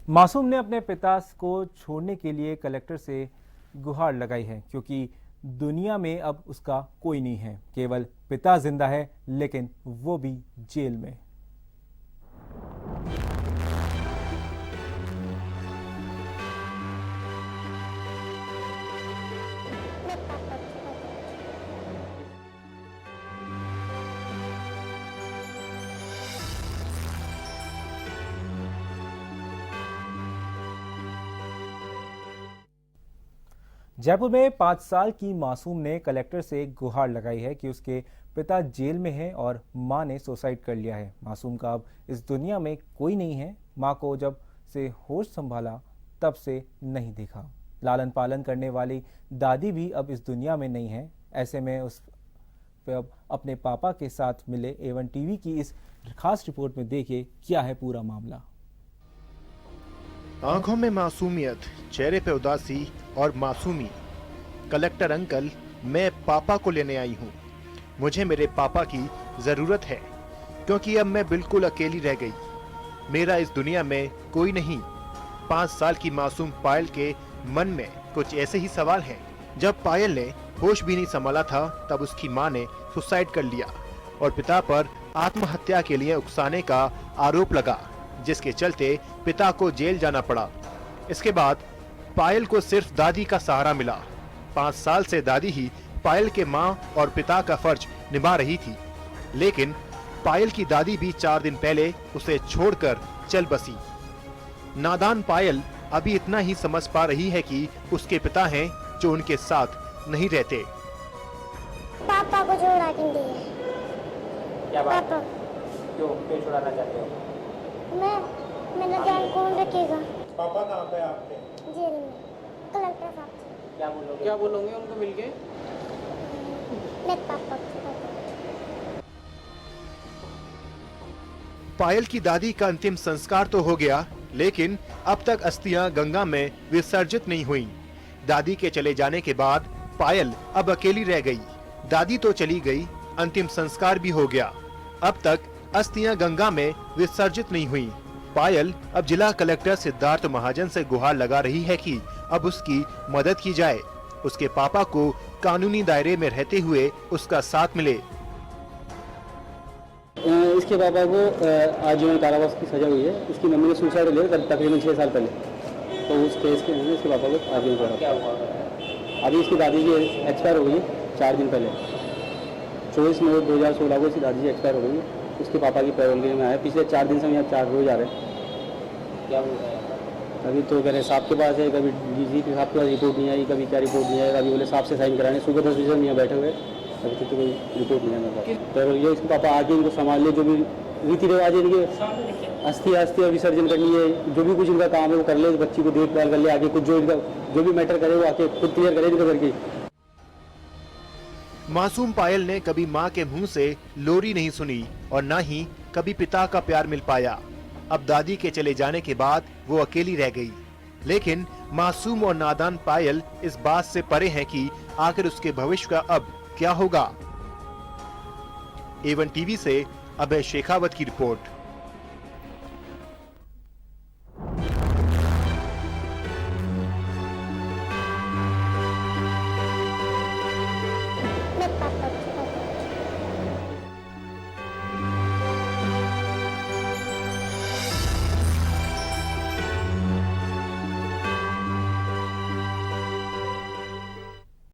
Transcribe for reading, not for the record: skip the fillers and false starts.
मासूम ने अपने पिता को छोड़ने के लिए कलेक्टर से गुहार लगाई है क्योंकि दुनिया में अब उसका कोई नहीं है। केवल पिता जिंदा है, लेकिन वो भी जेल में। जयपुर में 5 साल की मासूम ने कलेक्टर से गुहार लगाई है कि उसके पिता जेल में हैं और मां ने सुसाइड कर लिया है। मासूम का अब इस दुनिया में कोई नहीं है। मां को जब से होश संभाला तब से नहीं देखा। लालन पालन करने वाली दादी भी अब इस दुनिया में नहीं है। ऐसे में उस अब अपने पापा के साथ मिले A1 टीवी की इस खास रिपोर्ट में देखिए क्या है पूरा मामला। आंखों में मासूमियत, चेहरे पे उदासी और मासूमी। कलेक्टर अंकल, मैं पापा को लेने आई हूँ। मुझे मेरे पापा की जरूरत है क्योंकि अब मैं बिल्कुल अकेली रह गई। मेरा इस दुनिया में कोई नहीं। 5 साल की मासूम पायल के मन में कुछ ऐसे ही सवाल हैं। जब पायल ने होश भी नहीं संभाला था तब उसकी मां ने सुसाइड कर लिया और पिता पर आत्महत्या के लिए उकसाने का आरोप लगा, जिसके चलते पिता को जेल जाना पड़ा। इसके बाद पायल को सिर्फ दादी का सहारा मिला। 5 साल से दादी ही पायल के मां और पिता का फर्ज निभा रही थी, लेकिन पायल की दादी भी 4 दिन पहले उसे छोड़कर चल बसी। नादान पायल अभी इतना ही समझ पा रही है कि उसके पिता हैं जो उनके साथ नहीं रहते। पापा को छोड़ा क्यों दिए? क्या बात? पापा क्यों छुड़ाना चाहते हो? मेरा ध्यान कौन रखेगा? पापा कहाँ पे आपके? जेल में। कलेक्टर साहब से। क्या बोलोगे उनको मिलके? मेरे पापा को। पायल की दादी का अंतिम संस्कार तो हो गया, लेकिन अब तक अस्थियां गंगा में विसर्जित नहीं हुई। दादी के चले जाने के बाद पायल अब अकेली रह गई। दादी तो चली गई, अंतिम संस्कार भी हो गया, अब तक अस्थियां गंगा में विसर्जित नहीं हुई। पायल अब जिला कलेक्टर सिद्धार्थ महाजन से गुहार लगा रही है कि अब उसकी मदद की जाए, उसके पापा को कानूनी दायरे में रहते हुए उसका साथ मिले। इसके पापा को आजीवन कारावास की सजा हुई है। इसकी मम्मी ने सुसाइड लिया तकरीबन 6 साल पहले, तो उस केस के अंदर इसके पापा को आजीवन कारावास। अभी इसकी दादी की एक्सपायर हो गई 4 दिन पहले, 24 नवंबर 2016 को इसकी दादी जी एक्सपायर हो गई। उसके पापा की पैरोल में आया। पिछले 4 दिन से हम यहाँ 4 रोज आ रहे हैं। क्या बोल रहे हैं? अभी तो कह रहे साहब के पास है, कभी डीजी साहब के पास रिपोर्ट नहीं आई, कभी क्या रिपोर्ट नहीं आई। अभी बोले साहब से साइन कराने। सुबह 10 बजे हम यहाँ बैठे हुए, अभी तक तो कोई रिपोर्ट नहीं है मेरे पास। तो ये इसके पापा आके इनको संभाल ले, जो भी रीति रिवाज है इनके अस्थि विसर्जन करनी है, जो भी कुछ इनका काम है वो कर ले, बच्ची को देखभाल कर ले, आगे कुछ जो भी मैटर करे वो आके खुद क्लियर करे इनका करके। मासूम पायल ने कभी मां के मुंह से लोरी नहीं सुनी और न ही कभी पिता का प्यार मिल पाया। अब दादी के चले जाने के बाद वो अकेली रह गई, लेकिन मासूम और नादान पायल इस बात से परे है कि आखिर उसके भविष्य का अब क्या होगा। A1 टीवी से अभय शेखावत की रिपोर्ट।